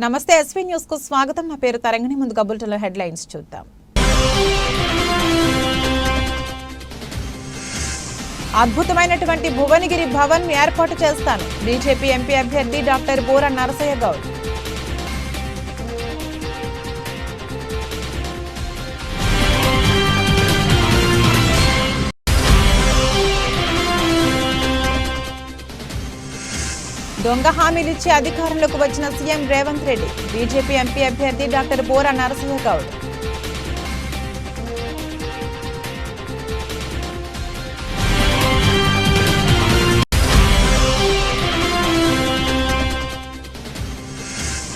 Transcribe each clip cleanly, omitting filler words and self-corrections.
నమస్తే SV news కు స్వాగతం. నా పేరు తరంగిణి. ముందుగా బులెటిన్లో హెడ్లైన్స్ చూద్దాం. అద్భుతమైనటువంటి భువనగిరి భవన్ ఏర్పాటు చేస్తాను. బీజేపీ ఎంపీ అభ్యర్థి డాక్టర్ బోరా నరసయ్య గౌడ్. దొంగ హామీలిచ్చి అధికారంలోకి వచ్చిన CM Revanth Reddy. BJP MP అభ్యర్థి డాక్టర్ బోరా నరసయ్య గౌడ్.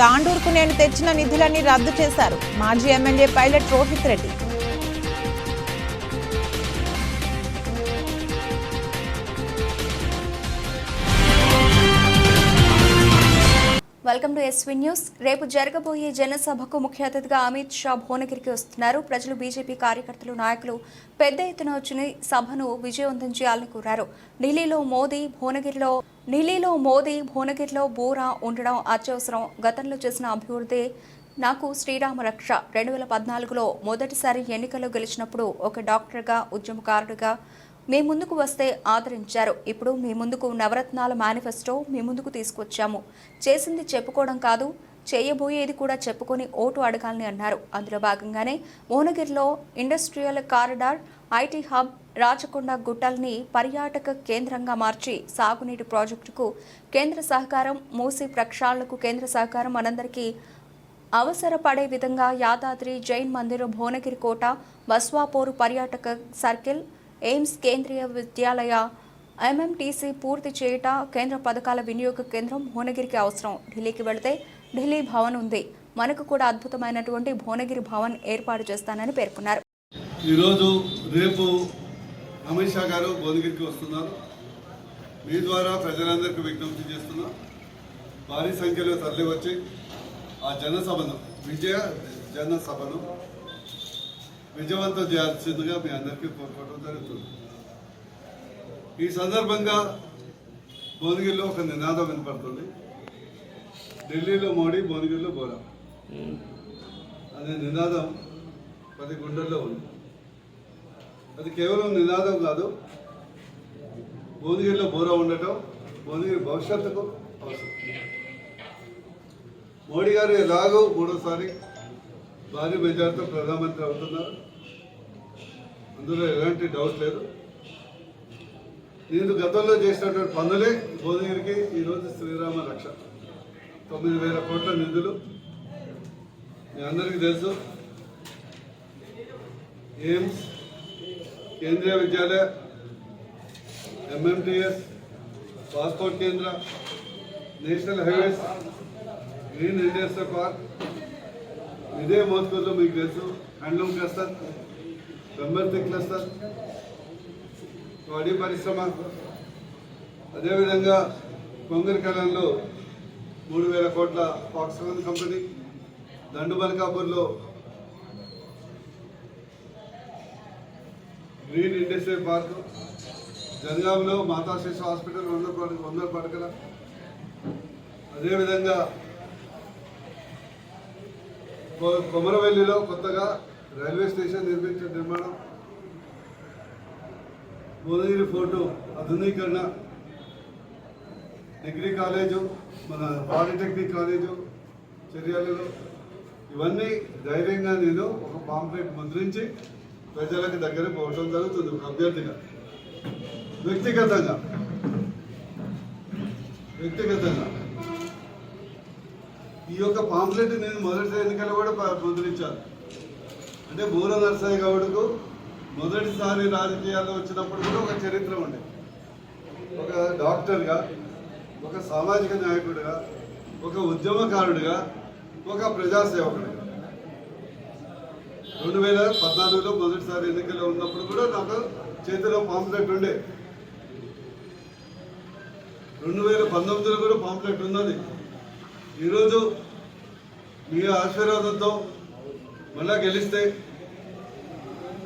తాండూరుకు నేను తెచ్చిన నిధులన్నీ రద్దు చేశారు. మాజీ MLA pilot Rohit Reddy. Welcome to SV news. రేపు జరగబోయే జనసభకు ముఖ్య అతిథిగా అమిత్ షా భువనగిరికి వస్తున్నారు. ప్రజలు, బీజేపీ కార్యకర్తలు, నాయకులు పెద్ద ఎత్తున వచ్చి సభను విజయవంతం చేయాలని కోరారు. ఢిల్లీలో మోదీ భువనగిరిలో బోరా ఉండడం అత్యవసరం. గతంలో చేసిన అభివృద్ధి నాకు శ్రీరామ రక్ష. 2014లో మొదటిసారి ఎన్నికల్లో గెలిచినప్పుడు ఒక డాక్టర్గా, ఉద్యమకారుడిగా మీ ముందుకు వస్తే ఆదరించారు. ఇప్పుడు మీ ముందుకు నవరత్నాల మేనిఫెస్టో మీ ముందుకు తీసుకొచ్చాము. చేసింది చెప్పుకోవడం కాదు, చేయబోయేది కూడా చెప్పుకొని ఓటు అడగాలని అన్నారు. అందులో భాగంగానే భువనగిరిలో industrial corridor, IT hub, Rachakonda గుట్టల్ని పర్యాటక కేంద్రంగా మార్చి సాగునీటి ప్రాజెక్టుకు కేంద్ర సహకారం, మూసీ ప్రక్షాళనకు కేంద్ర సహకారం మనందరికీ అవసరపడే విధంగా యాదాద్రి జైన్ మందిర్, భువనగిరి కోట, బస్వాపూర్ పర్యాటక circle, AIIMS Kendriya Vidyalaya, MMTC పూర్తి చేయట, కేంద్ర పథకాల వినియోగ కేంద్రం భువనగిరికి అవసరం. ఢిల్లీకి వెళితే ఢిల్లీ భవన్ ఉంది, మనకు కూడా అద్భుతమైనటువంటి భువనగిరి భవన్ ఏర్పాటు చేస్తానని పేర్కొన్నారు. ఈరోజు రేపు అమిత్ షా గారు భువనగిరికి వస్తున్నారు. మీ ద్వారా ప్రజలందరికీ విజ్ఞప్తి చేస్తున్నాం, భారీ సంఖ్యలో తరలి వచ్చి ఆ జనసభను విజయవంతం చేయాల్సిందిగా మీ అందరికీ కోరుకోవడం జరుగుతుంది. ఈ సందర్భంగా భువనగిరిలో ఒక నినాదం వినపడుతుంది. ఢిల్లీలో మోడీ, భువనగిరిలో బోరా అనే నినాదం 10 గుండెల్లో ఉంది. అది కేవలం నినాదం కాదు, భువనగిరిలో బోరా ఉండటం భువనగిరి భవిష్యత్తుకు అవసరం. మోడీ గారు ఎలాగో 3వ భారీ మెజార్టీతో ప్రధానమంత్రి అవుతున్నారు, అందులో ఎలాంటి డౌట్ లేదు. నేను గతంలో చేసినటువంటి పనులే భువనగిరికి ఈరోజు శ్రీరామ రక్ష. 9,000 కోట్ల నిధులు మీ అందరికీ తెలుసు. AIIMS, Kendriya Vidyalaya, MMTS, passport కేంద్ర, national highways, green industrial park, ఇదే మోత్కూరులో మీకు తెలుసు హ్యాండ్లూమ్ క్లస్టర్, వెంబర్తి క్లస్టర్, వాడి పరిశ్రమ, అదేవిధంగా కొంగరికలంలో 3,000 కోట్ల ఫాక్స్కాన్ కంపెనీ, దండుమల్కాపూర్లో గ్రీన్ ఇండస్ట్రియల్ పార్క్, జనగాంలో మాతా శిశు హాస్పిటల్ 100 పడకల, అదేవిధంగా కొమరవెల్లిలో కొత్తగా రైల్వే స్టేషన్ నిర్మాణం, భువనగిరి ఫోర్టు ఆధునీకరణ, డిగ్రీ కాలేజు, మన పాలిటెక్నిక్ కాలేజు చర్యాలలో, ఇవన్నీ ధైర్యంగా నేను ఒక పాంప్లెట్ ముద్రించి ప్రజలకు దగ్గర పోవడం జరుగుతుంది. ఒక అభ్యర్థిగా వ్యక్తిగతంగా ఈ యొక్క పాంప్లెట్ నేను మొదటి ఎన్నికలు కూడా ముద్రించాను. అంటే బోరా నరసయ్య గౌడ్కు మొదటిసారి రాజకీయాల్లో వచ్చినప్పుడు కూడా ఒక చరిత్ర ఉండే, ఒక డాక్టర్గా, ఒక సామాజిక నాయకుడిగా, ఒక ఉద్యమకారుడిగా, ఒక ప్రజాసేవకుడిగా. 2014లో మొదటిసారి ఎన్నికల్లో ఉన్నప్పుడు కూడా నాకు చేతిలో పాంప్లెట్ ఉండే. 2019లో కూడా పాంప్లెట్ ఉన్నది. ఈరోజు మీ ఆశీర్వాదంతో మళ్ళా గెలిస్తే,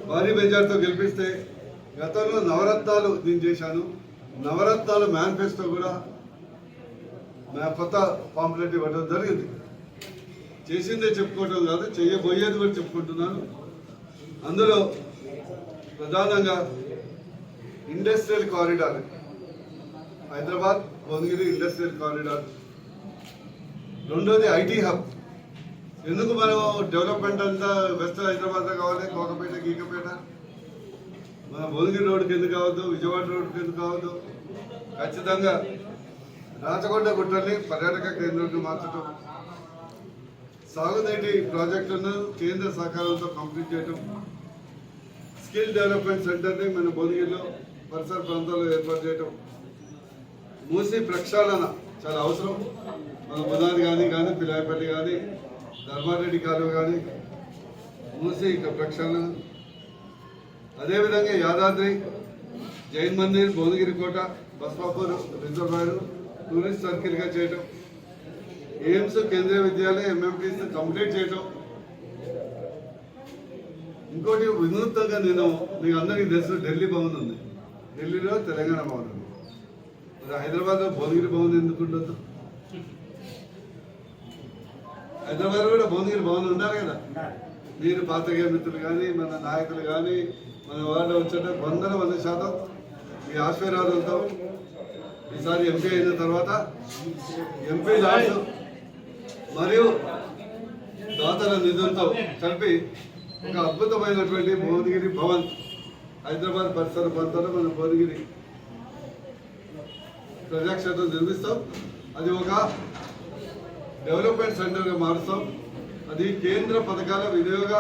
భారీ మెజార్టీతో గెలిపిస్తే, గతంలో నవరత్నాలు నేను చేశాను, నవరత్నాల మేనిఫెస్టో కూడా కొత్త పాంప్లెట్ ఇవ్వడం జరిగింది. చేసిందే చెప్పుకోవటం కాదు, చేయబోయేది కూడా చెప్పుకుంటున్నాను. అందులో ప్రధానంగా industrial corridor, Hyderabad Bhuvanagiri industrial corridor. రెండోది ఐటీ హబ్. ఎందుకు మనం డెవలప్మెంట్ అంతా వెస్ట్ హైదరాబాద్లో కావాలి, కోకపేట గీకపేట, మన భువనగిరి రోడ్డుకి ఎందుకు కావద్దు, విజయవాడ రోడ్డుకి ఎందుకు కావద్దు? ఖచ్చితంగా రాచకొండ గుట్టల్ని పర్యాటక కేంద్రాన్ని మార్చడం, సాగునీటి ప్రాజెక్టులను కేంద్ర సహకారంతో కంప్లీట్ చేయడం, స్కిల్ డెవలప్మెంట్ సెంటర్ని మన భువనగిరిలో పరిసర ప్రాంతాల్లో ఏర్పాటు చేయడం, మూసి ప్రక్షాళన చాలా అవసరం. మన బునాది కానీ పిలాయపల్లి కానీ ధర్మారెడ్డి కాలువ కానీ మూసి ప్రక్షాళన. అదేవిధంగా యాదాద్రి, జైన్ మందిర్, భువనగిరి కోట, బస్వాపూర్ రిజర్వాయర్ టూరిస్ట్ సర్కిల్గా చేయటం, ఎయిమ్స్ కేంద్రీయ విద్యాలయం ఎంఎంటీస్ కంప్లీట్ చేయటం. ఇంకోటి వినూత్నంగా నేను మీకు అందరికీ తెలుసు, ఢిల్లీ భవన్ ఉంది, ఢిల్లీలో తెలంగాణ భవన్ ఉంది. మరి హైదరాబాద్లో భువనగిరి భవన్ ఎందుకు ఉండదు? హైదరాబాద్ కూడా భువనగిరి భవన్ ఉండాలి కదా. మీరు పాత్రికేయ మిత్రులు కానీ మన నాయకులు కానీ మన వార్డులో వచ్చేట 100% మీ ఆశీర్వాదంతో ఈసారి ఎంపీ అయిన తర్వాత ఎంపీ ల్యాండ్స్ మరియు దాతల నిధులతో కలిపి ఒక అద్భుతమైనటువంటి భువనగిరి భవన్ హైదరాబాద్ పరిసర ప్రాంతాల్లో మన భువనగిరి ప్రజాక్షేత్రం నిర్మిస్తాం. అది ఒక డెవలప్మెంట్ సెంటర్గా మారుస్తాం. అది కేంద్ర పథకాల వినియోగ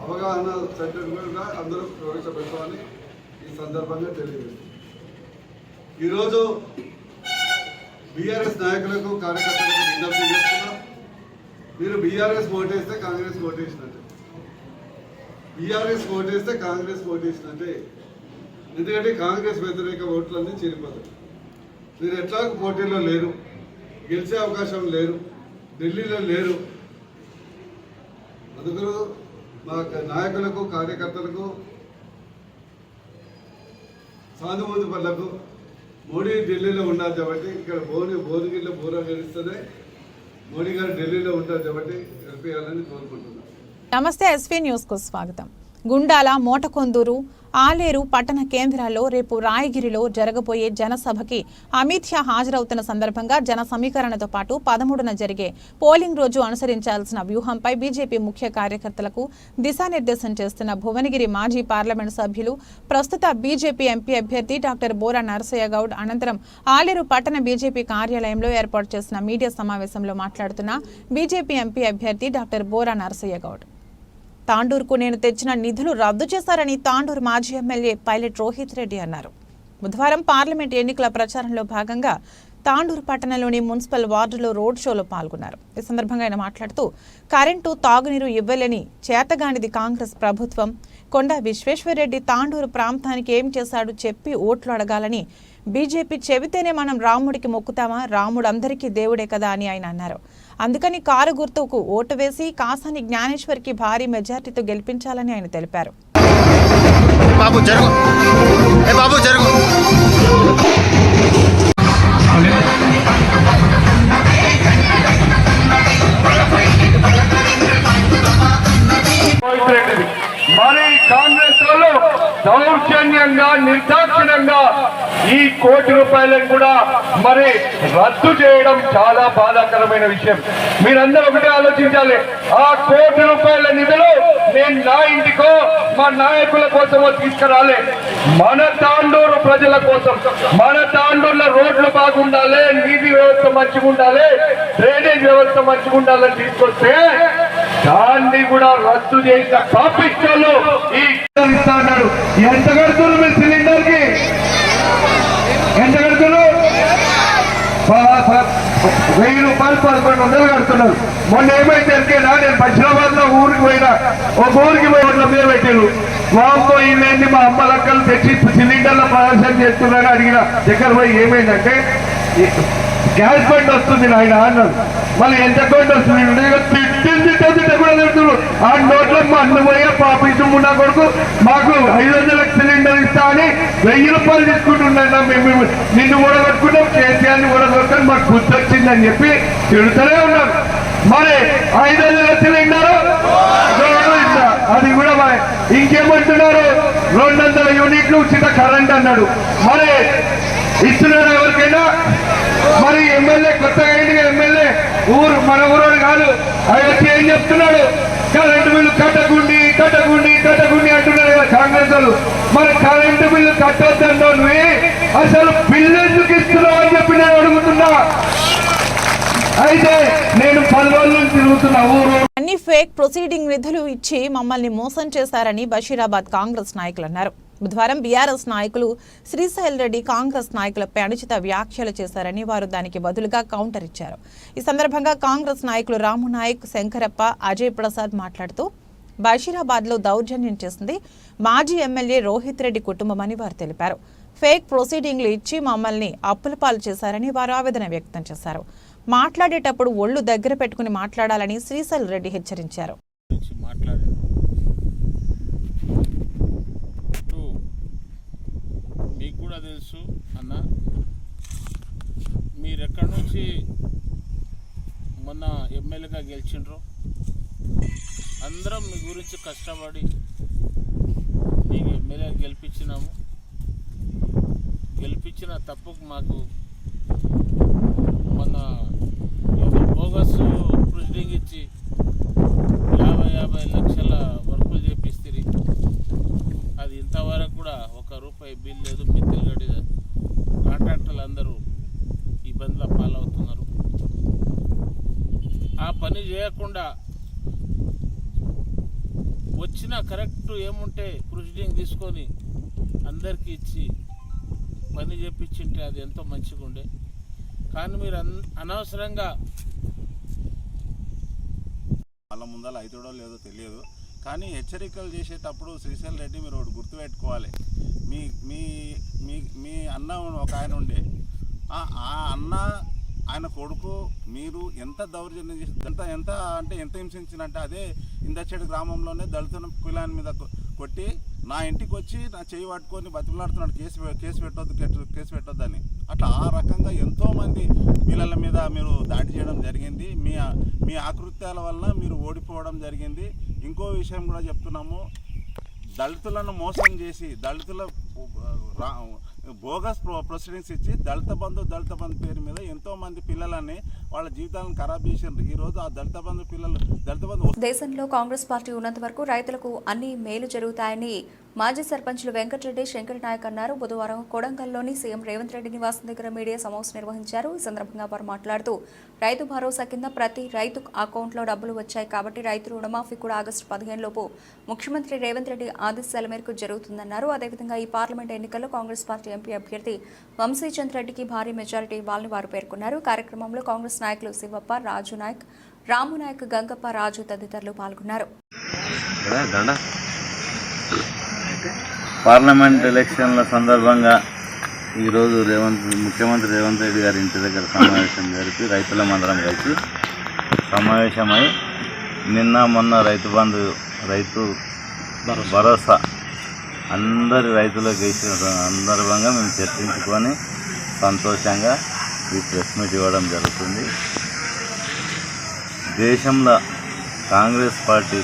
అవగాహన సెంటర్ కూడా అందరూ ప్రవేశపెడతామని ఈ సందర్భంగా తెలియజేస్తాం. ఈరోజు బీఆర్ఎస్ నాయకులకు కార్యకర్తలకు విజ్ఞప్తి చేస్తున్నాం. మీరు బీఆర్ఎస్ ఓటేస్తే కాంగ్రెస్ ఓటేసినట్టే, బీఆర్ఎస్ ఓటేస్తే కాంగ్రెస్ ఓటేసినట్టే. ఎందుకంటే కాంగ్రెస్ వ్యతిరేక ఓట్లన్నీ చెరిపోతాయి. మీరు ఎట్లాగో పోటీలో లేరు, గెలిచే అవకాశం లేరు, ఢిల్లీలో లేరు. అందుకు మా నాయకులకు కార్యకర్తలకు సానుభూతి పనులకు మోడీ ఢిల్లీలో ఉన్నారు కాబట్టి ఇక్కడ భువనగిరిలో బూరా గెలిస్తేనే మోడీ గారు ఢిల్లీలో ఉంటారు కాబట్టి గెలిపేయాలని కోరుకుంటున్నాను. నమస్తే, ఎస్వీ న్యూస్ కు స్వాగతం. గుండాల, మోటకొందూరు, ఆలేరు పట్టణ కేంద్రాల్లో రేపు రాయగిరిలో జరగబోయే జనసభకి అమిత్ షా హాజరవుతున్న సందర్భంగా జన సమీకరణతో పాటు 13న జరిగే పోలింగ్ రోజు అనుసరించాల్సిన వ్యూహంపై బీజేపీ ముఖ్య కార్యకర్తలకు దిశానిర్దేశం చేస్తున్న భువనగిరి మాజీ పార్లమెంటు సభ్యులు, ప్రస్తుత బీజేపీ ఎంపీ అభ్యర్థి డాక్టర్ బోరా నరసయ్య గౌడ్ అనంతరం ఆలేరు పట్టణ బీజేపీ కార్యాలయంలో ఏర్పాటు చేసిన మీడియా సమావేశంలో మాట్లాడుతున్న బీజేపీ ఎంపీ అభ్యర్థి డాక్టర్ బోరా నరసయ్య గౌడ్, తాండూరుకు నేను తెచ్చిన నిధులు రద్దు చేశారని తాండూరు మాజీ ఎమ్మెల్యే పైలట్ రోహిత్ రెడ్డి అన్నారు. బుధవారం పార్లమెంట్ ఎన్నికల ప్రచారంలో భాగంగా తాండూరు పట్టణంలోని మున్సిపల్ వార్డులో రోడ్ షోలో పాల్గొన్నారు. ఈ సందర్భంగా ఆయన మాట్లాడుతూ కరెంటు, తాగునీరు ఇవ్వలేని చేతగానిది కాంగ్రెస్ ప్రభుత్వం, కొండా విశ్వేశ్వరరెడ్డి తాండూరు ప్రాంతానికి ఏం చేశాడు చెప్పి ఓట్లు అడగాలని, బీజేపీ చెబితేనే మనం రాముడికి మొక్కుతామా, రాముడు అందరికీ దేవుడే కదా అని ఆయన అన్నారు. అందుకని కారు గుర్తుకు ఓటు వేసి కాసాని జ్ఞానేశ్వర్కి భారీ మెజార్టీతో గెలిపించాలని ఆయన తెలిపారు. మరి కాంగ్రెస్ వాళ్ళు దౌర్జన్యంగా, నిర్దాక్షిణ్యంగా ఈ ₹1 కోటి కూడా మరి రద్దు చేయడం చాలా బాధాకరమైన విషయం. మీరందరూ ఒకటే ఆలోచించాలి. ఆ ₹1 కోటి నిధులు నేను నా ఇంటికో మా నాయకుల కోసమో తీసుకురాలే, మన తాండూరు ప్రజల కోసం, మన తాండూరులో రోడ్లు బాగుండాలి, నీటి వ్యవస్థ మంచిగా ఉండాలి, డ్రైనేజ్ వ్యవస్థ మంచిగా ఉండాలని తీసుకొస్తే దాన్ని కూడా రద్దు చేసిన పాపిస్టులు ఈ ఇస్తా అన్నారు. ఎంత కడుతున్నారు మీరు సిలిండర్ కి? ఎంత కడుతున్నారు? 1000 రూపాయలు 1100 కడుతున్నారు. మొన్న ఏమైతే ఎరికేనా, నేను హైదరాబాద్ లో ఊరికి పోయినా, ఒక ఊరికి పోయి ఓట్ల మీద పెట్టారు. వామ్మో ఈయనేంది మా అమ్మ లెక్కలు తెచ్చి సిలిండర్ల ప్రదర్శన చేస్తున్నారని అడిగిన దగ్గర పోయి ఏమైందంటే గ్యాస్ బండ్ వస్తుంది నాయన అన్నాడు. మళ్ళీ ఎంత కొండ వస్తుంది తిట్టింది కూడా తిడుతున్నారు. ఆ నోట్లో మా అన్నమయ్య పాపించు మున్నా కొడుకు మాకు 500 సిలిండర్ ఇస్తా అని 1000 రూపాయలు తీసుకుంటున్నా, మేము నిన్ను కూడా కొట్టుకున్నాం, కేసీఆర్ని కూడా కొట్టుకొని మాకు గుర్తు వచ్చిందని చెప్పి తిడుతూనే ఉన్నాం. మరి 500 సిలిండర్ అది కూడా ఇంకేమంటున్నారు 200 యూనిట్లు ఉచిత కరెంట్ అన్నాడు. మరి ఇస్తున్నారు ఎవరికైనా? మరి ఎమ్మెల్యే కొత్తగా ఎమ్మెల్యే మన ఊరోడు కాదు, ఆయన వచ్చి ఏం చెప్తున్నాడు? కరెంటు బిల్లు కట్టకుండి అంటున్నారు కదా కాంగ్రెస్ వాళ్ళు. మరి కరెంటు బిల్లు కట్టొద్దంటో నువ్వు అసలు బిల్లు ఎందుకు ఇస్తున్నావు అని చెప్పి నేను అడుగుతున్నా. అయితే నేను 10 రోజుల నుంచి తిరుగుతున్నా ఊరు. అన్ని ఫేక్ ప్రొసీడింగ్ నిధులు ఇచ్చి మమ్మల్ని మోసం చేశారని బషీరాబాద్ కాంగ్రెస్ నాయకులు అన్నారు. బుధవారం బీఆర్ఎస్ నాయకులు శ్రీశైల్ రెడ్డి కాంగ్రెస్ నాయకులపై అనుచిత వ్యాఖ్యలు చేశారని వారు దానికి బదులుగా కౌంటర్ ఇచ్చారు. ఈ సందర్భంగా కాంగ్రెస్ నాయకులు రాము నాయక్, శంకరప్ప, అజయ్ ప్రసాద్ మాట్లాడుతూ బషీరాబాద్ లో దౌర్జన్యం చేసింది మాజీ ఎమ్మెల్యే రోహిత్ రెడ్డి కుటుంబమని వారు తెలిపారు. ఫేక్ ప్రొసీడింగ్లు ఇచ్చి మమ్మల్ని అప్పుల పాలు చేశారని వారు ఆవేదన వ్యక్తం చేశారు. మాట్లాడేటప్పుడు ఒళ్ళు దగ్గర పెట్టుకుని మాట్లాడాలని శ్రీశైల్ రెడ్డి హెచ్చరించారు. మీకు కూడా తెలుసు అన్న, మీరెక్కడి నుంచి మొన్న ఎమ్మెల్యేగా గెలిచిండ్రు. అందరం మీ గురించి కష్టపడి మీకు ఎమ్మెల్యే గెలిపించినాము. గెలిపించిన తప్పుకు మాకు మొన్న బోగస్ ప్రొసీడింగ్ ఇచ్చి 50 లక్షల వర్కులు చేపిస్తుంది. అది ఇంతవరకు కూడా ₹1 బిల్ లేదు. మిత్తిగడ్డి కాంట్రాక్టర్లు అందరూ ఇబ్బందుల పాలవుతున్నారు. ఆ పని చేయకుండా వచ్చిన కరెక్ట్ ఏముంటే ప్రొసీడింగ్ తీసుకొని అందరికీ ఇచ్చి పని చేపించింటే అది ఎంతో మంచిగా ఉండే. కానీ మీరు అనవసరంగా వాళ్ళ ముందర అవుతాడో లేదో తెలియదు, కానీ హెచ్చరికలు చేసేటప్పుడు శ్రీశైల్ రెడ్డి మీరు ఒకటి గుర్తుపెట్టుకోవాలి. మీ మీ మీ మీ అన్న ఒక ఆయన ఉండే, ఆ అన్న ఆయన కొడుకు మీరు ఎంత దౌర్జన్యం చేసి ఎంత అంటే హింసించినంటే అదే ఇందచ్చేడు గ్రామంలోనే దళితుల పిల్లని మీద కొట్టి నా ఇంటికి వచ్చి నా చేయి పట్టుకొని బతిమలాడుతున్నాడు, కేసు పెట్టొద్దని. అట్లా ఆ రకంగా ఎంతోమంది పిల్లల మీద మీరు దాడి చేయడం జరిగింది. మీ ఆకృత్యాల వల్ల మీరు ఓడిపోవడం జరిగింది. ఇంకో విషయం కూడా చెప్తున్నాము, దళితులను మోసం చేసి దళితుల బోగస్ ప్రొసీడింగ్స్ ఇచ్చి దళిత బంధు పేరు మీద ఎంతోమంది పిల్లలని వాళ్ళ జీవితాలను ఖరాబ్ చేసిండ్రు. ఈరోజు ఆ దళిత బంధు దేశంలో కాంగ్రెస్ పార్టీ ఉన్నంత వరకు రైతులకు అన్ని మేలు జరుగుతాయని మాజీ సర్పంచులు వెంకటరెడ్డి, శంకర్ నాయక్ అన్నారు. బుధవారం కొడంగల్లోని సీఎం రేవంత్ రెడ్డి నివాసం దగ్గర మీడియా సమావేశం నిర్వహించారు. ఈ సందర్భంగా వారు మాట్లాడుతూ రైతు భరోసా కింద ప్రతి రైతు అకౌంట్లో డబ్బులు వచ్చాయి కాబట్టి రైతు రుణమాఫీ కూడా ఆగస్టు 15 లోపు ముఖ్యమంత్రి రేవంత్ రెడ్డి ఆదేశాల మేరకు జరుగుతుందన్నారు. అదేవిధంగా ఈ పార్లమెంట్ ఎన్నికల్లో కాంగ్రెస్ పార్టీ ఎంపీ అభ్యర్థి వంశీచంద్ రెడ్డికి భారీ మెజారిటీ ఇవ్వాలని వారు పేర్కొన్నారు. కార్యక్రమంలో కాంగ్రెస్ నాయకులు శివప్ప, రాజు నాయక్, రాము నాయక్, గంగప్ప, రాజు తదితరులు పాల్గొన్నారు. పార్లమెంట్ ఎలక్షన్ల సందర్భంగా ఈరోజు ముఖ్యమంత్రి రేవంత్ రెడ్డి గారి ఇంటి దగ్గర సమావేశం జరిపి రైతులమందరం కలిసి సమావేశమై నిన్న మొన్న రైతు బంధు, రైతు భరోసా అందరి రైతులకు వేసిన సందర్భంగా మేము చర్చించుకొని సంతోషంగా ఈ ప్రెస్ మీట్ ఇవ్వడం జరుగుతుంది. దేశంలో కాంగ్రెస్ పార్టీ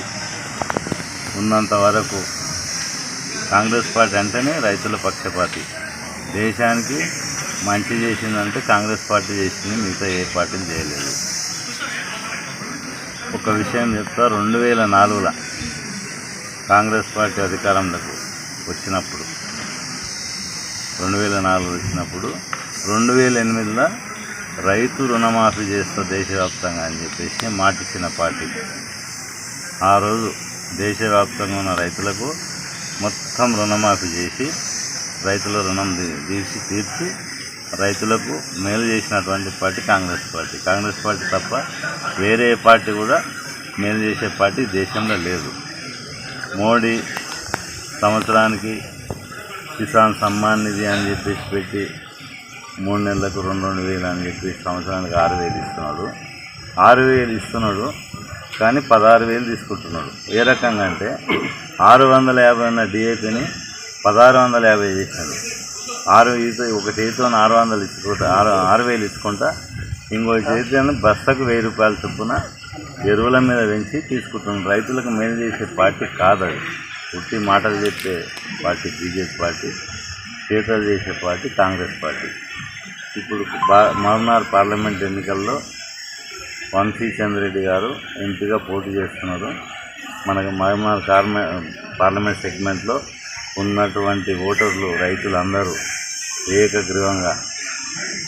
ఉన్నంత వరకు కాంగ్రెస్ పార్టీ అంటేనే రైతుల పక్షపాతి. దేశానికి మంచి చేసిందంటే కాంగ్రెస్ పార్టీ చేసింది, మిగతా ఏ పార్టీని చేయలేదు. ఒక విషయం చెప్తా, 2004లో కాంగ్రెస్ పార్టీ అధికారంలోకి వచ్చినప్పుడు 2008లో రైతు రుణమాఫీ చేస్తా దేశవ్యాప్తంగా అని చెప్పేసి మాటిచ్చిన పార్టీ. ఆ రోజు దేశవ్యాప్తంగా ఉన్న రైతులకు మొత్తం రుణమాఫీ చేసి రైతుల రుణం తీర్చి రైతులకు మేలు చేసినటువంటి party Congress party. Congress party తప్ప వేరే పార్టీ కూడా మేలు చేసే పార్టీ దేశంలో లేదు. మోడీ సంవత్సరానికి కిసాన్ సమ్మాన్ నిధి అని చెప్పేసి పెట్టి 3 నెలలకు 2,000 అని చెప్పి సంవత్సరానికి 6,000 ఇస్తున్నాడు. 6,000 ఇస్తున్నాడు కానీ 16,000 తీసుకుంటున్నాడు. ఏ రకంగా అంటే 650 ఉన్న డిఏపిని 1,650 చేసినాడు. ఒక చేతితో 600 ఇచ్చుకుంటా 6,000 ఇచ్చుకుంటా, ఇంకో చేతితో బస్తకు 1,000 రూపాయలు చొప్పున ఎరువుల మీద పెంచి తీసుకుంటున్నారు. రైతులకు మేలు చేసే పార్టీ కాదు అది. పుట్టి మాటలు చెప్పే పార్టీ బీజేపీ పార్టీ, చేతలు చేసే పార్టీ కాంగ్రెస్ పార్టీ. ఇప్పుడు మహబూబ్నగర్ పార్లమెంట్ ఎన్నికల్లో వంశీ చంద్రెడ్డి గారు ఎంపీగా పోటీ చేస్తున్నారు. మనకు మహబూబ్నగర్ పార్లమెంట్ సెగ్మెంట్లో ఉన్నటువంటి ఓటర్లు రైతులందరూ ఏకగ్రీవంగా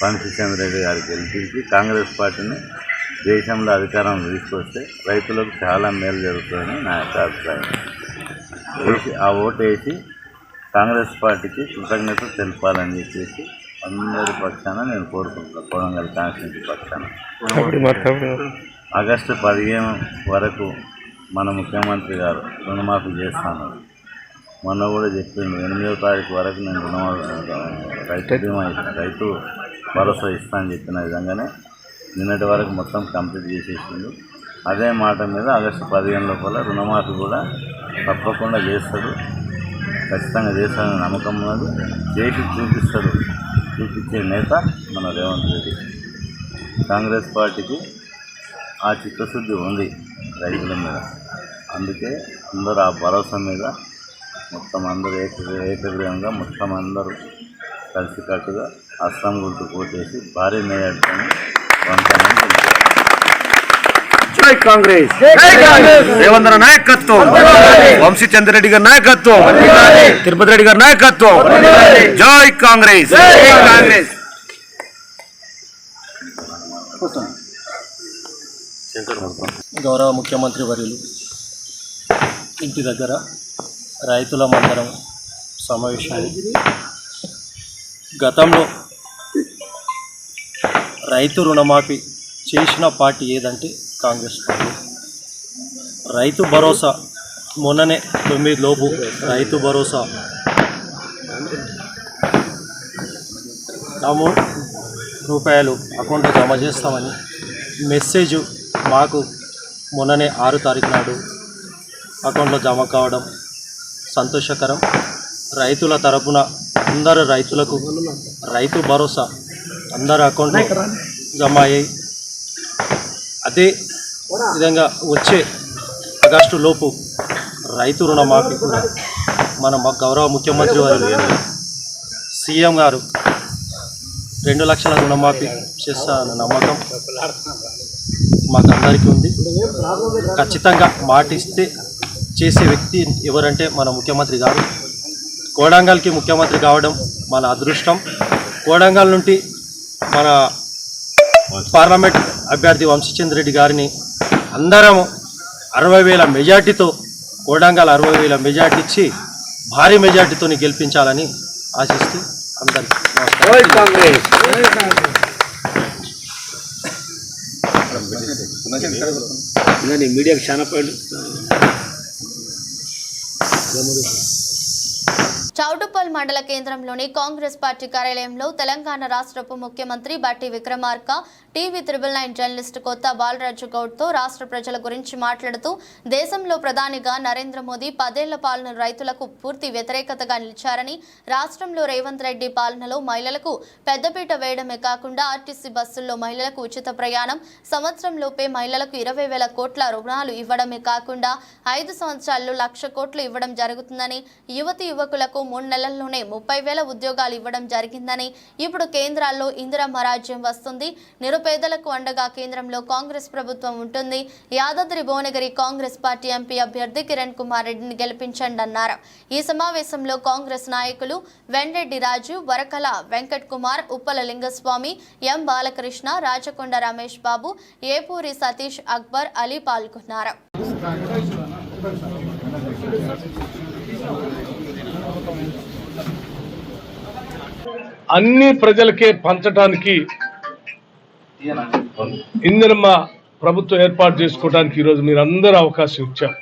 వంశీ చంద్రెడ్డి గారికి గెలిపించి కాంగ్రెస్ పార్టీని దేశంలో అధికారం తీసుకొస్తే రైతులకు చాలా మేలు జరుగుతుందని నా యొక్క అభిప్రాయం. ఆ ఓటు వేసి కాంగ్రెస్ పార్టీకి కృతజ్ఞత తెలపాలని చెప్పేసి అందరి పక్షాన నేను కోరుకుంటున్నాను. కొడంగల్ కాన్స్టిట్యూన్సీ పక్షాన ఆగస్టు 15 వరకు మన ముఖ్యమంత్రి గారు రుణమాఫీ చేస్తాను. మొన్న కూడా చెప్పిండు 8వ తారీఖు వరకు నేను రైతు భరోసా ఇస్తానని చెప్పిన విధంగానే నిన్నటి వరకు మొత్తం కంప్లీట్ చేసేసిండు. అదే మాట మీద ఆగస్టు 15 లోపల రుణమాఫీ కూడా తప్పకుండా చేస్తాడు, ఖచ్చితంగా చేస్తాడని నమ్మకం ఉన్నది. చేసి చూపిస్తాడు. చూపించే నేత మన రేవంత్ రెడ్డి. కాంగ్రెస్ పార్టీకి ఆ చిత్తశుద్ధి ఉంది రైతుల మీద. అందుకే అందరూ ఆ భరోసా మీద మొత్తం అందరూ ఏకగ్రీవంగా మొత్తం అందరూ కలిసికట్టుగా అస్సాం గుర్తు పోటేసి భారీ మేయర్తోని జై కాంగ్రెస్, రేవంత్ నాయకత్వం, వంశీ చంద్రెడ్డి గారి నాయకత్వం, తిరుపతి రెడ్డి గారి నాయకత్వం. జై కాంగ్రెస్. గౌరవ ముఖ్యమంత్రి వర్యులు ఇంటి దగ్గర రైతుల మందరం సమావేశం. గతంలో రైతు రుణమాఫీ చేసిన పార్టీ ఏదంటే కాంగ్రెస్ పార్టీ. రైతు భరోసా మొన్ననే 9 లోపు రైతు భరోసా రూపాయలు అకౌంట్లో జమ చేస్తామని మెసేజ్ మాకు మొన్ననే 6 తారీఖు నాడు అకౌంట్లో జమ కావడం సంతోషకరం. రైతుల తరపున అందరు రైతులకు రైతు భరోసా అందరు అకౌంట్లో జమ అయ్యాయి. అదే విధంగా వచ్చే ఆగస్టు లోపు రైతు రుణమాఫీ కూడా మన గౌరవ ముఖ్యమంత్రి వారు సీఎం గారు 2 లక్షల రుణమాఫీ చేస్తారన్న నమ్మకం మాకందరికీ ఉంది. ఖచ్చితంగా మాట ఇస్తే చేసే వ్యక్తి ఎవరంటే మన ముఖ్యమంత్రి గారు. కోడంగల్కి ముఖ్యమంత్రి కావడం మన అదృష్టం. కోడంగల్ నుండి మన పార్లమెంట్ అభ్యర్థి వంశీచంద్ర రెడ్డి గారిని అందరం 60,000 మెజార్టీతో కోడంగల్ 60,000 మెజార్టీ ఇచ్చి భారీ మెజార్టీతో గెలిపించాలని ఆశిస్తూ అందరికీ నమస్కారం. మీడియాకి చాలా చౌటుప్పల్ మండల కేంద్రంలోని కాంగ్రెస్ పార్టీ కార్యాలయంలో తెలంగాణ రాష్ట్ర ఉప ముఖ్యమంత్రి బట్టి విక్రమార్క, టీవీ 999 జర్నలిస్టు కొత్త బాలరాజు గౌడ్తో రాష్ట్ర ప్రజల గురించి మాట్లాడుతూ దేశంలో ప్రధానిగా నరేంద్ర మోదీ 10 ఏళ్ల పాలన రైతులకు పూర్తి వ్యతిరేకతగా నిలిచారని, రాష్ట్రంలో రేవంత్ రెడ్డి పాలనలో మహిళలకు పెద్దపీట వేయడమే కాకుండా ఆర్టీసీ బస్సుల్లో మహిళలకు ఉచిత ప్రయాణం, సంవత్సరంలోపే మహిళలకు 20,000 కోట్ల రుణాలు ఇవ్వడమే కాకుండా 5 సంవత్సరాల్లో 1,00,000 కోట్లు ఇవ్వడం జరుగుతుందని, యువతి యువకులకు 3 నెలల్లోనే 30,000 ఉద్యోగాలు ఇవ్వడం జరిగిందని, ఇప్పుడు కేంద్రాల్లో ఇందిరమ్మ రాజ్యం వస్తుంది, నిరుపేదలకు అండగా కేంద్రంలో కాంగ్రెస్ ప్రభుత్వం ఉంటుంది, యాదాద్రి భువనగిరి కాంగ్రెస్ పార్టీ ఎంపీ అభ్యర్థి కిరణ్ కుమార్ రెడ్డిని గెలిపించండి అన్నారు. ఈ సమావేశంలో కాంగ్రెస్ నాయకులు వెంరెడ్డి రాజు, వరకల వెంకట్ కుమార్, ఉప్పల లింగస్వామి, ఎం బాలకృష్ణ, రాచకొండ రమేష్ బాబు, ఏపూరి సతీష్, అక్బర్ అలీ పాల్గొన్నారు. అన్ని ప్రజలకే పంచడానికి ఇందిరమ్మ ప్రభుత్వం ఏర్పాటు చేసుకోవడానికి ఈరోజు మీరు అందరూ అవకాశం ఇచ్చారు.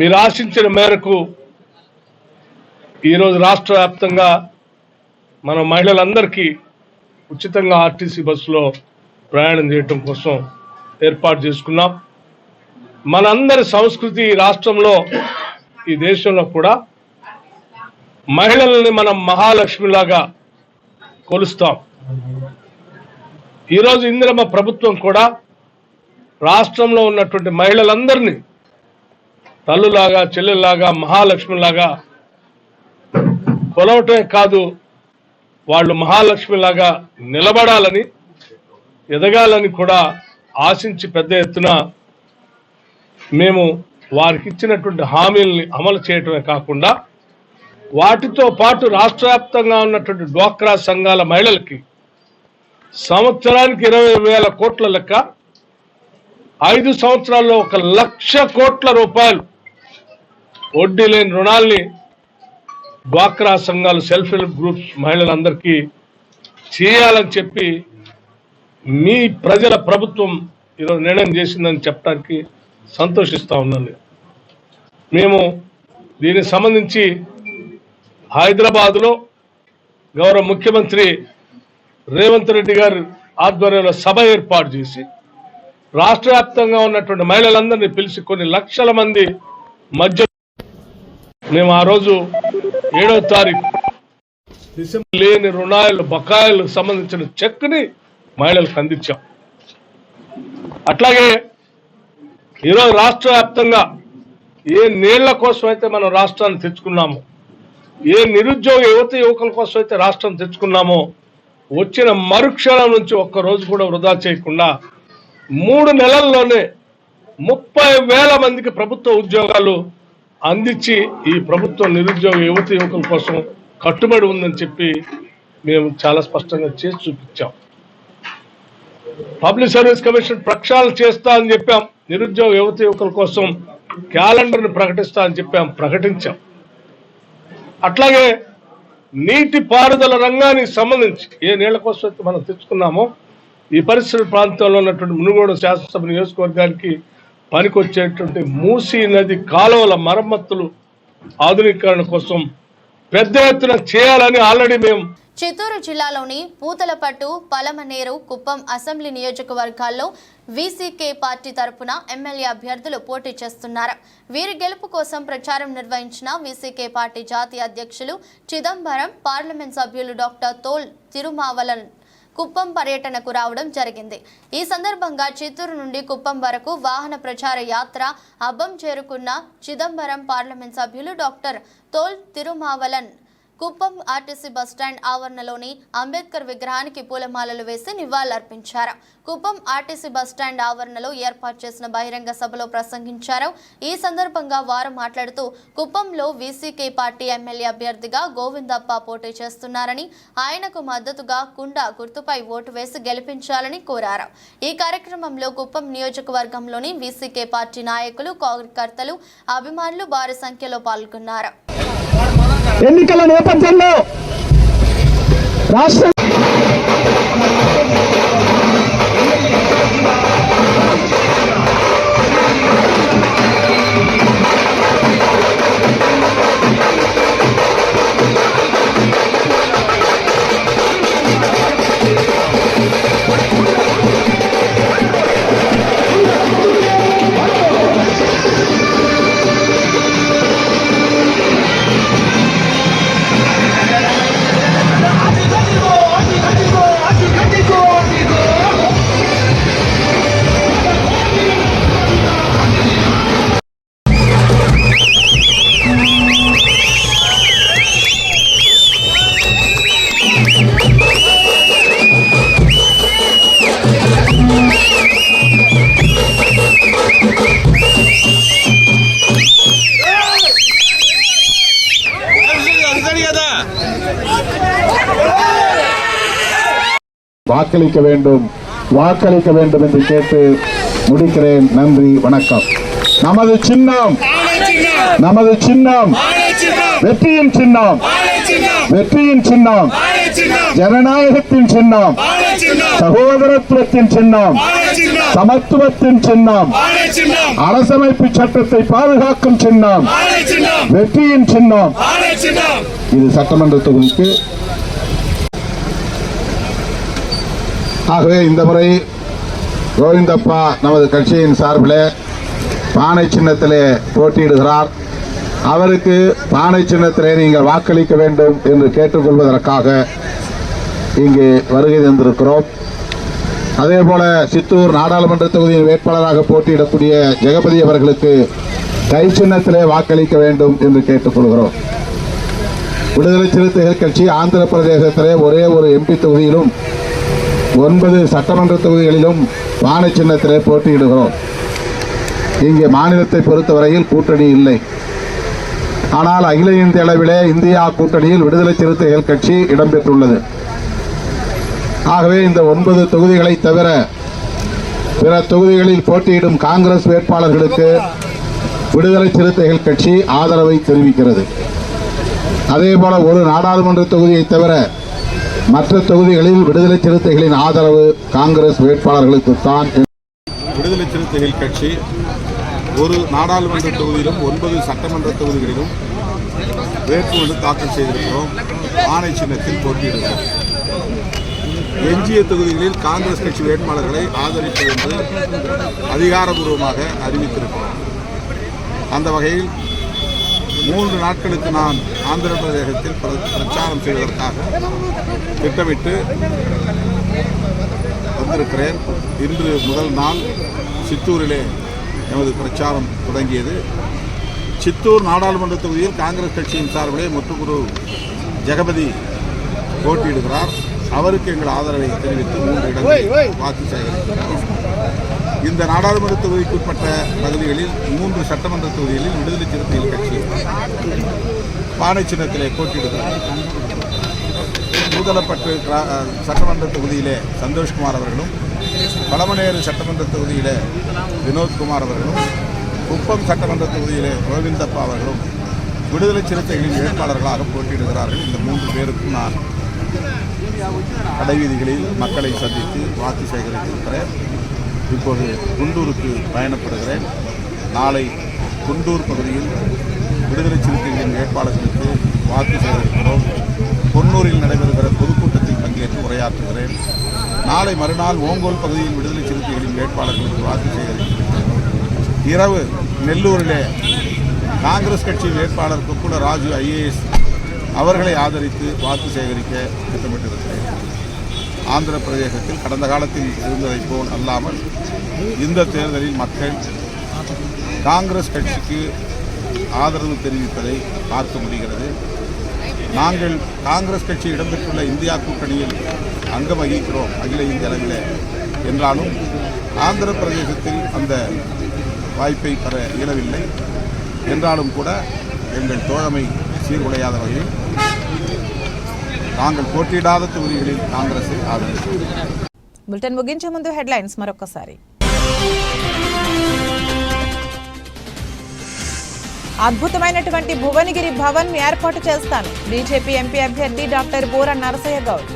మీరు ఆశించిన మేరకు ఈరోజు రాష్ట్ర వ్యాప్తంగా మన మహిళలందరికీ ఉచితంగా ఆర్టీసీ బస్సులో ప్రయాణం చేయటం కోసం ఏర్పాటు చేసుకున్నాం. మనందరి సంస్కృతి రాష్ట్రంలో ఈ దేశంలో కూడా మహిళల్ని మనం మహాలక్ష్మిలాగా కొలుస్తాం. ఈరోజు ఇందిరమ్మ ప్రభుత్వం కూడా రాష్ట్రంలో ఉన్నటువంటి మహిళలందరినీ తల్లులాగా, చెల్లెల్లాగా, మహాలక్ష్మిలాగా కొలవటమే కాదు, వాళ్ళు మహాలక్ష్మిలాగా నిలబడాలని, ఎదగాలని కూడా ఆశించి పెద్ద ఎత్తున మేము వారికి ఇచ్చినటువంటి హామీల్ని అమలు చేయటమే కాకుండా వాటితో పాటు రాష్ట్ర వ్యాప్తంగా ఉన్నటువంటి డ్వాక్రా సంఘాల మహిళలకి సంవత్సరానికి 20,000 కోట్ల లెక్క 5 సంవత్సరాల్లో 1,00,000 కోట్ల రూపాయలు వడ్డీ లేని రుణాల్ని డ్వాక్రా సంఘాలు, సెల్ఫ్ హెల్ప్ గ్రూప్స్ మహిళలందరికీ చేయాలని చెప్పి మీ ప్రజల ప్రభుత్వం ఈరోజు నిర్ణయం చేసిందని చెప్పడానికి సంతోషిస్తా ఉన్నాను. మేము దీనికి సంబంధించి హైదరాబాదులో గౌరవ ముఖ్యమంత్రి రేవంత్ రెడ్డి గారి ఆధ్వర్యంలో సభ ఏర్పాటు చేసి రాష్ట్ర వ్యాప్తంగా ఉన్నటువంటి మహిళలందరినీ పిలిచి కొన్ని లక్షల మంది మధ్య మేము ఆ రోజు 7వ తారీఖు డిసెంబర్ లేని రుణాలు, బకాయిలకు సంబంధించిన చెక్ని మహిళలకు అందించాం. అట్లాగే ఈరోజు రాష్ట్ర వ్యాప్తంగా ఏ నీళ్ల కోసం అయితే మనం రాష్ట్రాన్ని తెచ్చుకున్నామో, ఏ నిరుద్యోగ యువకుల కోసం అయితే రాష్ట్రం తెచ్చుకున్నామో, వచ్చిన మరుక్షణం నుంచి ఒక్కరోజు కూడా వృధా చేయకుండా 3 నెలల్లోనే 30,000 మందికి ప్రభుత్వ ఉద్యోగాలు అందించి ఈ ప్రభుత్వం నిరుద్యోగ యువకుల కోసం కట్టుబడి ఉందని చెప్పి మేము చాలా స్పష్టంగా చేసి చూపించాం. పబ్లిక్ సర్వీస్ కమిషన్ ప్రక్షాళన చేస్తా అని చెప్పాం, నిరుద్యోగ యువకుల కోసం క్యాలెండర్ని ప్రకటిస్తా అని చెప్పాం, ప్రకటించాం. అట్లాగే నీటి పారుదల రంగానికి సంబంధించి ఏ నీళ్ల కోసం అయితే మనం తెచ్చుకున్నామో ఈ పరిసర ప్రాంతంలో ఉన్నటువంటి మునుగోడు శాసనసభ నియోజకవర్గానికి పనికొచ్చేటువంటి మూసీ నది కాలువల మరమ్మతులు, ఆధునీకరణ కోసం పెద్ద ఎత్తున చేయాలని ఆల్రెడీ మేము చిత్తూరు జిల్లాలోని పూతలపట్టు, పలమనేరు, కుప్పం అసెంబ్లీ నియోజకవర్గాల్లో వీసీకే పార్టీ తరపున ఎమ్మెల్యే అభ్యర్థులు పోటీ చేస్తున్నారు. వీరి గెలుపు కోసం ప్రచారం నిర్వహించిన వీసీకే పార్టీ జాతీయ అధ్యక్షులు చిదంబరం, పార్లమెంట్ సభ్యులు డాక్టర్ తోల్ తిరుమావలన్ కుప్పం పర్యటనకు రావడం జరిగింది. ఈ సందర్భంగా చిత్తూరు నుండి కుప్పం వరకు వాహన ప్రచార యాత్ర అబ్బం చేరుకున్న చిదంబరం పార్లమెంట్ సభ్యులు doctor Thol Thirumavalavan Kuppam RTC bus stand ఆవరణలోని అంబేద్కర్ విగ్రహానికి పూలమాలలు వేసి నివాళులర్పించారు. కుప్పం ఆర్టీసీ బస్టాండ్ ఆవరణలో ఏర్పాటు చేసిన బహిరంగ సభలో ప్రసంగించారు. ఈ సందర్భంగా వారు మాట్లాడుతూ కుప్పంలో వీసీకే పార్టీ ఎమ్మెల్యే అభ్యర్థిగా గోవిందప్ప పోటీ చేస్తున్నారని, ఆయనకు మద్దతుగా కుండ గుర్తుపై ఓటు వేసి గెలిపించాలని కోరారు. ఈ కార్యక్రమంలో కుప్పం నియోజకవర్గంలోని వీసీకే పార్టీ నాయకులు, కార్యకర్తలు, అభిమానులు భారీ సంఖ్యలో పాల్గొన్నారు. ఎన్నికల నేపథ్యంలో రాష్ట్ర வாக்களிக்க வேண்டும் வாக்களிக்க வேண்டும் என்று கேட்டு முடிக்கிறேன். நன்றி, வணக்கம். நமது சின்னம் வெற்றியின் சின்னம், வெற்றியின் சின்னம், ஜனநாயகத்தின் சின்னம், சகோதரத்துவத்தின் சின்னம், சமத்துவத்தின் சின்னம், அரசமைப்பு சட்டத்தை பாதுகாக்கும் சின்னம், வெற்றியின் சின்னம். இது சட்டமன்ற தொகுதிக்கு. ஆகவே இந்த முறை கோவிந்தப்பா நமது கட்சியின் சார்பில் பானை சின்னத்திலே போட்டியிடுகிறார். அவருக்கு பானை சின்னத்திலே நீங்கள் வாக்களிக்க வேண்டும் என்று கேட்டுக்கொள்வதற்காக இங்கே வருகை தந்திருக்கிறோம். அதேபோல சித்தூர் நாடாளுமன்ற தொகுதியின் வேட்பாளராக போட்டியிடக்கூடிய ஜெகபதி அவர்களுக்கு கை சின்னத்திலே வாக்களிக்க வேண்டும் என்று கேட்டுக்கொள்கிறோம். விடுதலை சிறுத்தைகள் கட்சி ஆந்திர பிரதேசத்திலே ஒரே ஒரு எம்பி தொகுதியிலும் 9 சட்டமன்ற தொகுதிகளிலும் பானை சின்னத்திலே போட்டியிடுகிறோம். இங்கே மாநிலத்தை பொறுத்தவரையில் கூட்டணி இல்லை. ஆனால் அகில இந்திய அளவிலே இந்தியா கூட்டணியில் விடுதலை சிறுத்தைகள் கட்சி இடம்பெற்றுள்ளது. ஆகவே இந்த 9 தொகுதிகளை தவிர பிற தொகுதிகளில் போட்டியிடும் காங்கிரஸ் வேட்பாளர்களுக்கு விடுதலை சிறுத்தைகள் கட்சி ஆதரவை தெரிவிக்கிறது. அதேபோல ஒரு நாடாளுமன்ற தொகுதியை தவிர மற்ற தொகுதிகளில் விடுதலை சிறுத்தைகளின் ஆதரவு காங்கிரஸ் வேட்பாளர்களுக்குத்தான். விடுதலை சிறுத்தைகள் கட்சி ஒரு நாடாளுமன்ற தொகுதியிலும் 9 சட்டமன்ற தொகுதிகளிலும் வேட்புமனு தாக்கல் செய்திருக்கிறோம். ஆணை சின்னத்தில் போட்டியிடுகிறோம். எஞ்சிய தொகுதிகளில் காங்கிரஸ் கட்சி வேட்பாளர்களை ஆதரிப்பது என்று அதிகாரபூர்வமாக அறிவித்திருக்கிறோம். அந்த வகையில் 3 நாட்களுக்கு நான் ஆந்திர பிரதேசத்தில் பிரச்சாரம் செய்வதற்காக திட்டமிட்டு வந்திருக்கிறேன். இன்று முதல் நாள் சித்தூரிலே எமது பிரச்சாரம் தொடங்கியது. சித்தூர் நாடாளுமன்ற தொகுதியில் காங்கிரஸ் கட்சியின் சார்பிலே முத்துக்குரு ஜெகபதி போட்டியிடுகிறார். அவருக்கு எங்கள் ஆதரவை தெரிவித்து 3 இடங்களில் வாக்கு சேகரிக்கிறோம். இந்த நாடாளுமன்ற தொகுதிக்குட்பட்ட பகுதிகளில் 3 சட்டமன்ற தொகுதிகளில் விடுதலை சிறுத்தைகள் கட்சி பானை சின்னத்திலே போட்டியிடுகிறார். மூதலப்பட்டு சட்டமன்ற தொகுதியிலே சந்தோஷ்குமார் அவர்களும், பழமநேரு சட்டமன்ற தொகுதியிலே வினோத்குமார் அவர்களும், குப்பம் சட்டமன்ற தொகுதியிலே கோவிந்தப்பா அவர்களும் விடுதலை சிறுத்தைகளின் வேட்பாளர்களாக போட்டியிடுகிறார்கள். இந்த 3 பேருக்கும் நான் கடைவீதிகளில் மக்களை சந்தித்து வாக்கு சேகரித்திருக்கிறேன். இப்போது குண்டூருக்கு பயணப்படுகிறேன். நாளை குண்டூர் பகுதியில் விடுதலை சிறுத்தைகளின் வேட்பாளர்களுக்கு வாக்கு சேகரிக்கிறோம். பொன்னூரில் நடைபெறுகிற பொதுக்கூட்டத்தில் பங்கேற்று உரையாற்றுகிறேன். நாளை மறுநாள் ஓங்கோல் பகுதியில் விடுதலை சிறுத்தைகளின் வேட்பாளர்களுக்கு வாக்கு சேகரிக்கிறேன். இரவு நெல்லூரிலே காங்கிரஸ் கட்சி வேட்பாளர் கொக்குல ராஜு IAS அவர்களை ஆதரித்து வாக்கு சேகரிக்க திட்டமிட்டிருக்கிறேன். ஆந்திர பிரதேசத்தில் கடந்த காலத்தில் இருந்ததைப் போல் அல்லாமல் இந்த தேர்தலில் மக்கள் காங்கிரஸ் கட்சிக்கு ஆதரவு தெரிவிப்பதை பார்க்க முடிகிறது. நாங்கள் காங்கிரஸ் கட்சி இடம்பெற்றுள்ள இந்தியா கூட்டணியில் அங்கம் வகிக்கிறோம் அகில இந்திய அளவில் என்றாலும் ஆந்திர பிரதேசத்தில் அந்த வாய்ப்பை பெற இயலவில்லை. என்றாலும் கூட எங்கள் தோழமை சீர்குலையாத வகையில் நாங்கள் పోటీడాத தொகுதிகளில் కాంగ్రెస్ ఆదరిస్తాం. బులెటిన్ ముగించే ముందు హెడ్లైన్స్ మరొకసారి. అద్భుతమైనటువంటి భువనగిరి భవన్ ఏర్పాటు చేస్తాను బీజేపీ ఎంపీ అభ్యర్థి డాక్టర్ బోరా నరసయ్య గౌడ్.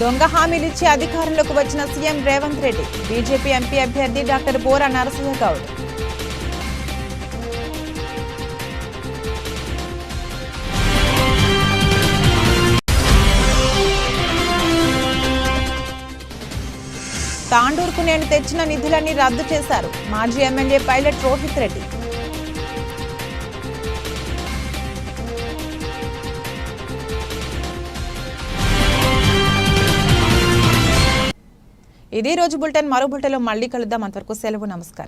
దొంగ హామీలిచ్చి అధికారంలోకి వచ్చిన CM Revanth Reddy BJP MP అభ్యర్థి డాక్టర్ బోరా నరసయ్య గౌడ్. తాండూరుకు నేను తెచ్చిన నిధులన్నీ రద్దు చేశారు మాజీ ఎమ్మెల్యే పైలట్ రోహిత్ రెడ్డి. ఇది రోజు బులెటిన్. మరో బులెటిన్లో మళ్ళీ కలుద్దాం. అంతవరకు సెలవు. నమస్కారం.